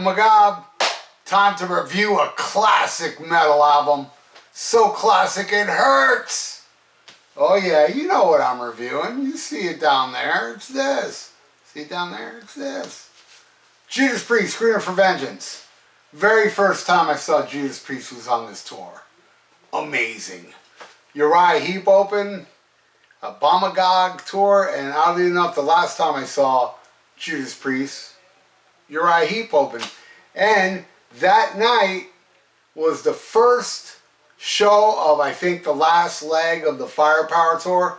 Magab. Time to review a classic metal album. So classic it hurts. Oh yeah, you know what I'm reviewing. You see it down there. It's this. See it down there? It's this. Judas Priest, Screaming for Vengeance. Very first time I saw Judas Priest was on this tour. Amazing. Uriah Heep open, a Bomagog tour, and oddly enough, the last time I saw Judas Priest, Uriah Heep open. And that night was the first show of, I think, the last leg of the Firepower tour,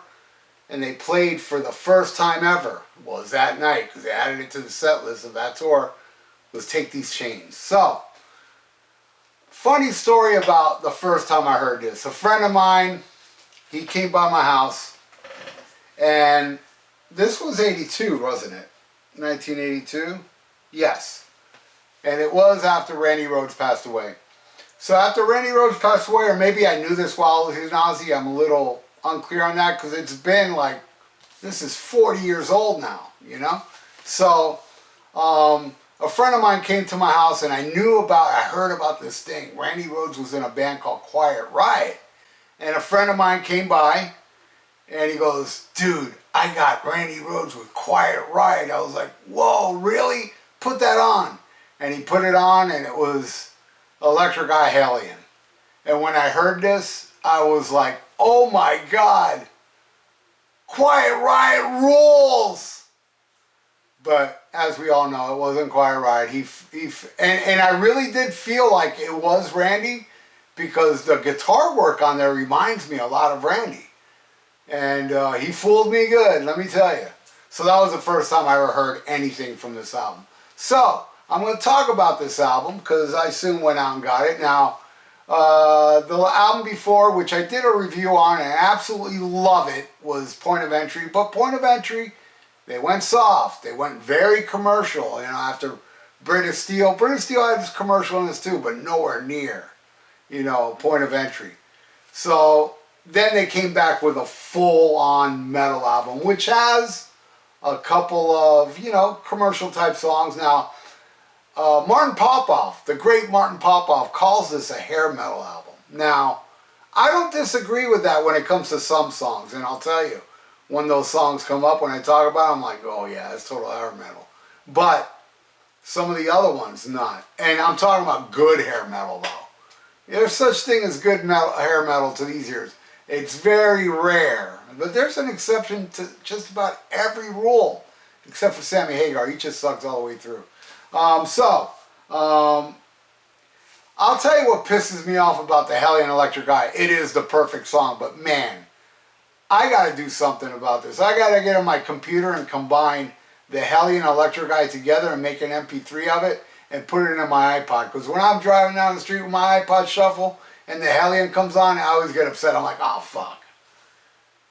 and they played for the first time ever. Was that night, because they added it to the set list of that tour, was Take These Chains. So, funny story about the first time I heard this. A friend of mine, he came by my house, and this was 82, wasn't it? 1982? Yes. And it was after Randy Rhoads passed away. So after Randy Rhoads passed away, or maybe I knew this while he was in Ozzy, I'm a little unclear on that, because it's been like, this is 40 years old now, you know? So, a friend of mine came to my house, and I heard about this thing. Randy Rhoads was in a band called Quiet Riot. And a friend of mine came by, and he goes, dude, I got Randy Rhoads with Quiet Riot. I was like, whoa, really? Put that on. And he put it on, and it was Electric Eye Hellion. And when I heard this, I was like, oh my God, Quiet Riot rules! But as we all know, it wasn't Quiet Riot. And I really did feel like it was Randy, because the guitar work on there reminds me a lot of Randy. And he fooled me good, let me tell you. So that was the first time I ever heard anything from this album. So, I'm going to talk about this album, because I soon went out and got it. Now, the album before, which I did a review on and I absolutely love it, was Point of Entry. But Point of Entry, they went soft. They went very commercial, you know, after British Steel. British Steel had this commercial in this too, but nowhere near, you know, Point of Entry. So then they came back with a full-on metal album, which has a couple of, you know, commercial type songs. Now, Martin Popoff, the great Martin Popoff, calls this a hair metal album. Now, I don't disagree with that when it comes to some songs, and I'll tell you, when those songs come up, when I talk about them, I'm like, oh yeah, it's total hair metal. But some of the other ones, not. And I'm talking about good hair metal, though. There's such thing as good hair metal to these ears. It's very rare. But there's an exception to just about every rule, except for Sammy Hagar. He just sucks all the way through. I'll tell you what pisses me off about the Hellion Electric Eye. It is the perfect song, but man, I gotta do something about this. I gotta get on my computer and combine the Hellion Electric Eye together and make an MP3 of it and put it in my iPod. Because when I'm driving down the street with my iPod shuffle and the Hellion comes on, I always get upset. I'm like, oh fuck.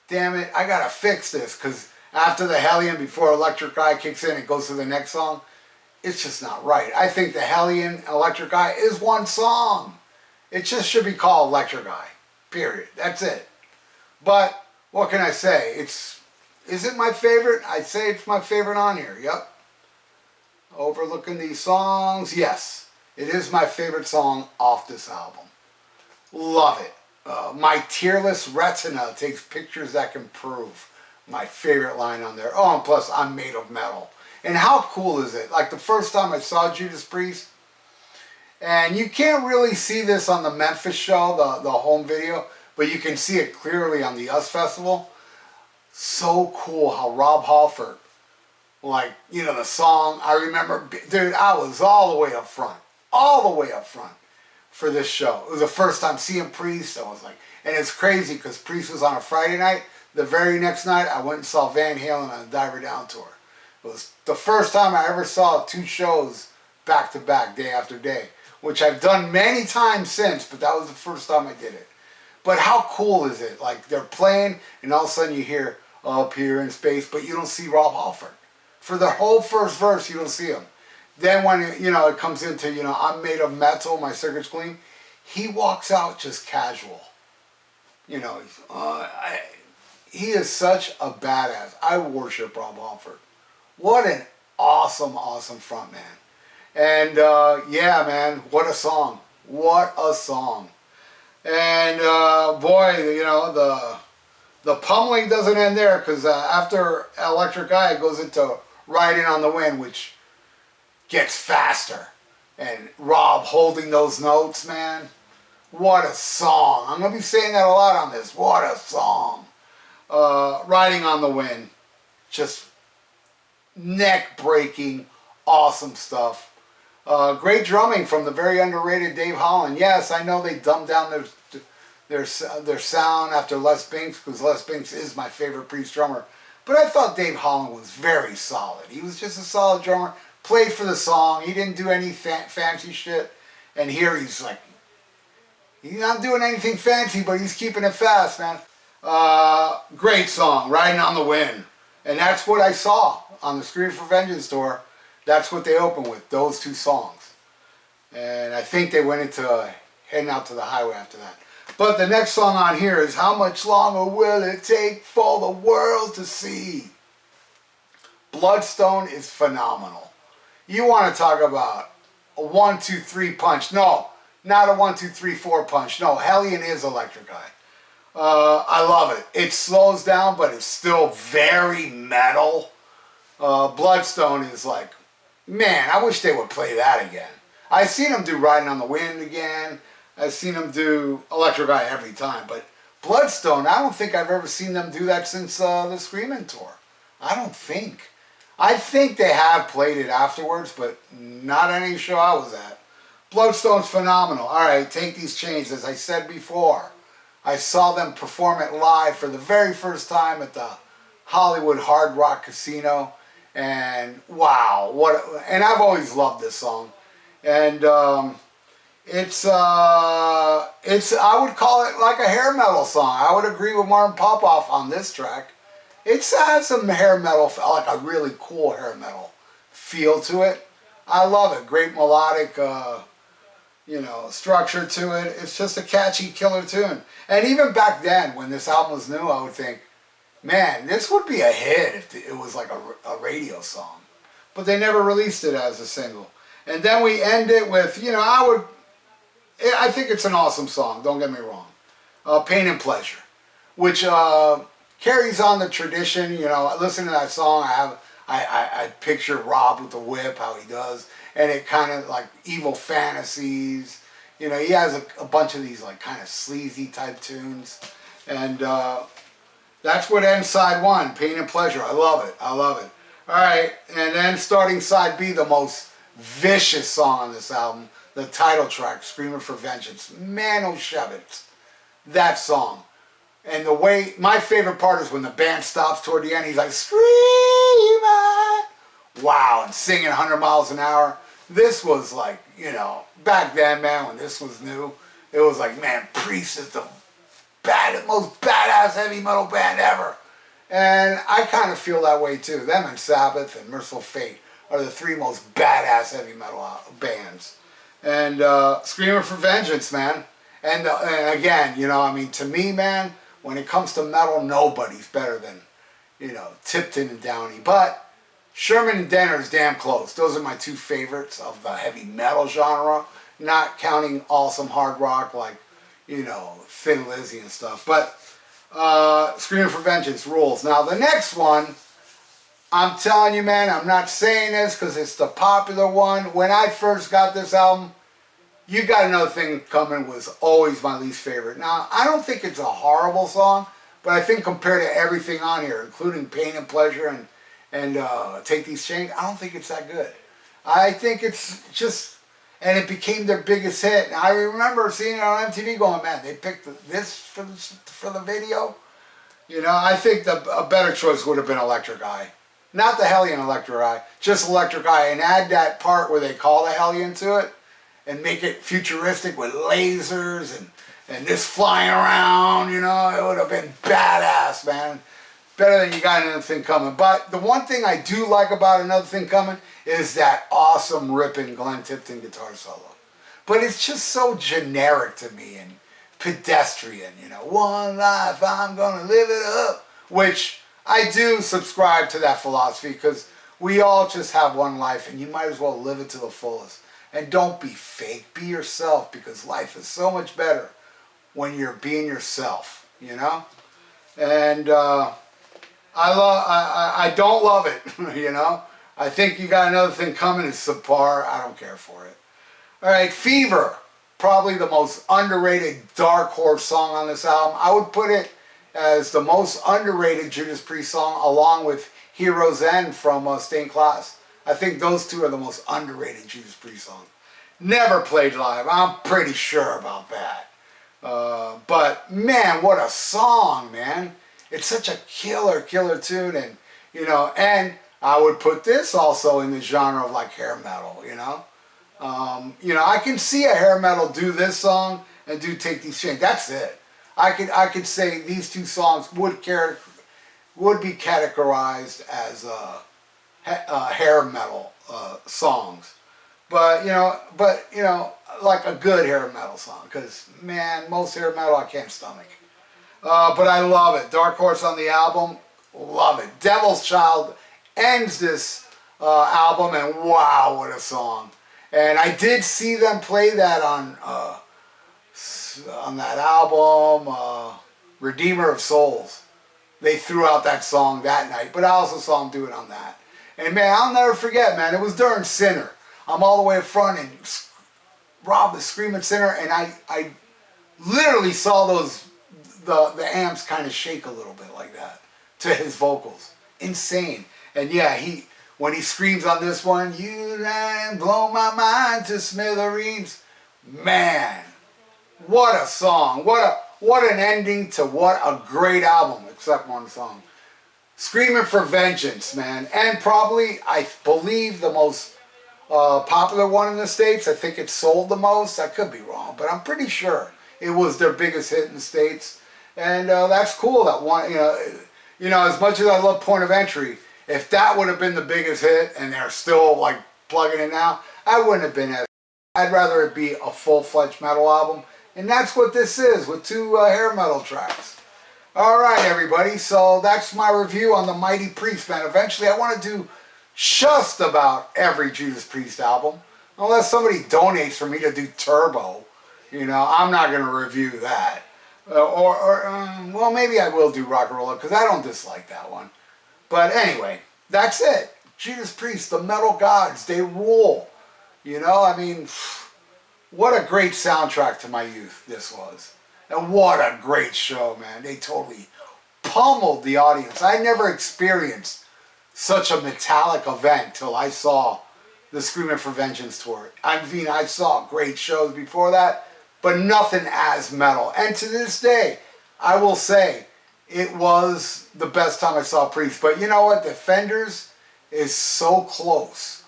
Damn it, I gotta fix this. Because after the Hellion, before Electric Eye kicks in, it goes to the next song. It's just not right. I think the Hellion Electric Eye is one song. It just should be called Electric Eye. Period. That's it. But what can I say? Is it my favorite? I'd say it's my favorite on here. Yep. Overlooking these songs. Yes. It is my favorite song off this album. Love it. My tearless retina takes pictures that can prove. My favorite line on there. Oh, and plus I'm made of metal. And how cool is it? Like the first time I saw Judas Priest, and you can't really see this on the Memphis show, the home video, but you can see it clearly on the US Festival. So cool how Rob Halford, like, you know, the song, I remember, dude, I was all the way up front for this show. It was the first time seeing Priest. I was like, and it's crazy because Priest was on a Friday night. The very next night, I went and saw Van Halen on a Diver Down tour. It was the first time I ever saw two shows back to back, day after day, which I've done many times since, but that was the first time I did it. But how cool is it? Like, they're playing, and all of a sudden you hear Up Here in Space, but you don't see Rob Halford. For the whole first verse, you don't see him. Then when, it comes into, I'm made of metal, my circuit's clean, he walks out just casual. He is such a badass. I worship Rob Halford. What an awesome, awesome frontman. And yeah, man, what a song. What a song. And boy, you know, the pummeling doesn't end there, because after Electric Eye, it goes into Riding on the Wind, which gets faster. And Rob holding those notes, man. What a song. I'm going to be saying that a lot on this. What a song. Riding on the Wind. Just neck-breaking, awesome stuff. Great drumming from the very underrated Dave Holland. Yes, I know they dumbed down their sound after Les Binks, because Les Binks is my favorite Priest drummer. But I thought Dave Holland was very solid. He was just a solid drummer. Played for the song. He didn't do any fancy shit. And here he's like, he's not doing anything fancy, but he's keeping it fast, man. Great song, Riding on the Wind. And that's what I saw on the Scream for Vengeance tour. That's what they opened with, those two songs. And I think they went into Heading Out to the Highway after that. But the next song on here is How Much Longer Will It Take for the World to See? Bloodstone is phenomenal. You want to talk about a 1-2-3 punch. No, not a 1-2-3-4 punch. No, Hellion is Electric Eye. I love it. It slows down, but it's still very metal. Bloodstone is like, man, I wish they would play that again. I've seen them do Riding on the Wind again. I've seen them do Electric Eye every time. But Bloodstone, I don't think I've ever seen them do that since the Screamin' tour. I don't think. I think they have played it afterwards, but not any show I was at. Bloodstone's phenomenal. All right, Take These Chains. As I said before, I saw them perform it live for the very first time at the Hollywood Hard Rock Casino. And wow, and I've always loved this song. And it's I would call it like a hair metal song. I would agree with Martin Popoff on this track. It has some hair metal, like a really cool hair metal feel to it. I love it. Great melodic, you know, structure to it. It's just a catchy killer tune. And even back then, when this album was new, I would think, man, this would be a hit if it was like a radio song. But they never released it as a single. And then we end it with, you know, I think it's an awesome song, don't get me wrong. Pain and Pleasure, which carries on the tradition. You know, listening to that song, I picture Rob with the whip, how he does, and it kind of like Evil Fantasies. You know, he has a bunch of these like kind of sleazy type tunes, and that's what ends side one, Pain and Pleasure. I love it. I love it. All right, and then starting side B, the most vicious song on this album, the title track, Screaming for Vengeance. Man, oh Shevitz, that song. And the way, my favorite part is when the band stops toward the end, he's like, screaming, wow, and singing 100 miles an hour. This was like, you know, back then, man, when this was new, it was like, man, Priest is the most badass heavy metal band ever. And I kind of feel that way too. Them and Sabbath and Merciful Fate are the three most badass heavy metal bands. And Screaming for Vengeance, man. And again, you know, I mean, to me, man, when it comes to metal, nobody's better than, you know, Tipton and Downey. But Sherman and Denner is damn close. Those are my two favorites of the heavy metal genre, not counting awesome hard rock like, you know, Thin Lizzy and stuff. But Screaming for Vengeance rules. Now, the next one, I'm telling you, man, I'm not saying this because it's the popular one. When I first got this album, You Got Another Thing Coming was always my least favorite. Now, I don't think it's a horrible song, but I think compared to everything on here, including Pain and Pleasure and Take These Chains, I don't think it's that good. I think it's just, and it became their biggest hit. And I remember seeing it on MTV going, man, they picked this for the video. You know, I think a better choice would have been Electric Eye. Not the Hellion Electric Eye, just Electric Eye, and add that part where they call the Hellion to it and make it futuristic with lasers and this flying around, you know. It would have been badass, man. Better than You Got Another Thing Coming. But the one thing I do like about Another Thing Coming is that awesome ripping Glenn Tipton guitar solo. But it's just so generic to me and pedestrian, you know. One life, I'm gonna live it up. Which I do subscribe to that philosophy, because We all just have one life, and you might as well live it to the fullest. And don't be fake. Be yourself, because life is so much better when you're being yourself, you know? And I don't love it, you know? I think you got another thing coming, is subpar. I don't care for it. All right, Fever. Probably the most underrated dark horse song on this album. I would put it as the most underrated Judas Priest song, along with Hero's End from Stained Class. I think those two are the most underrated Judas Priest songs. Never played live. I'm pretty sure about that. But man, what a song, man. It's such a killer tune. And, you know, and I would put this also in the genre of like hair metal, you know. You know, I can see a hair metal do this song and do Take These Chains. That's it. I could say these two songs would be categorized as hair metal songs. But you know, like a good hair metal song. Because man, most hair metal I can't stomach. But I love it. Dark Horse on the album, love it. Devil's Child ends this album, and wow, what a song. And I did see them play that on that album, Redeemer of Souls. They threw out that song that night, but I also saw them do it on that. And man, I'll never forget, man, it was during Sinner. I'm all the way up front, and Rob is screaming Sinner, and I literally saw the amps kind of shake a little bit like that to his vocals. Insane. And yeah, when he screams on this one, you done blow my mind to smithereens. Man, what a song. What an ending to what a great album, except one song. Screaming for Vengeance, man. And probably, I believe, the most popular one in the States. I think it sold the most. I could be wrong, but I'm pretty sure it was their biggest hit in the States. And that's cool. That one, you know, as much as I love Point of Entry, if that would have been the biggest hit and they're still like plugging it now, I wouldn't have been as. I'd rather it be a full-fledged metal album, and that's what this is with two hair metal tracks. All right, everybody. So that's my review on the Mighty Priest, man. Eventually, I want to do just about every Judas Priest album, unless somebody donates for me to do Turbo. You know, I'm not going to review that. Well, maybe I will do Rock'n'Rolla, because I don't dislike that one. But anyway, that's it. Judas Priest, the metal gods, they rule. You know, I mean, what a great soundtrack to my youth this was. And what a great show, man. They totally pummeled the audience. I never experienced such a metallic event till I saw the Screaming for Vengeance tour. I mean, I saw great shows before that, but nothing as metal. And to this day, I will say, it was the best time I saw Priest. But you know what? Defenders is so close.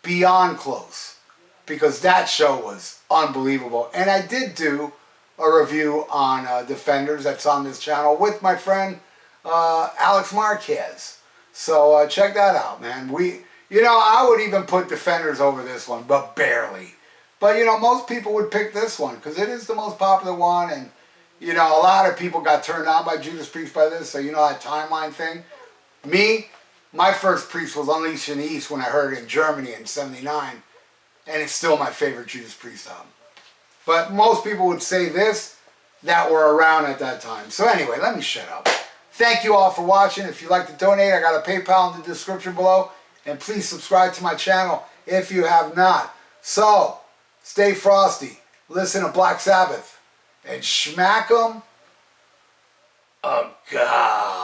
Beyond close. Because that show was unbelievable. And I did do a review on Defenders that's on this channel with my friend Alex Marquez. So check that out, man. I would even put Defenders over this one, but barely. But, you know, most people would pick this one because it is the most popular one. And, you know, a lot of people got turned on by Judas Priest by this. So, you know, that timeline thing. Me, my first Priest was Unleashed in the East when I heard it in Germany in '79. And it's still my favorite Judas Priest album. But most people would say this, that were around at that time. So anyway, let me shut up. Thank you all for watching. If you'd like to donate, I got a PayPal in the description below. And please subscribe to my channel if you have not. So, stay frosty. Listen to Black Sabbath. And smack 'em a god.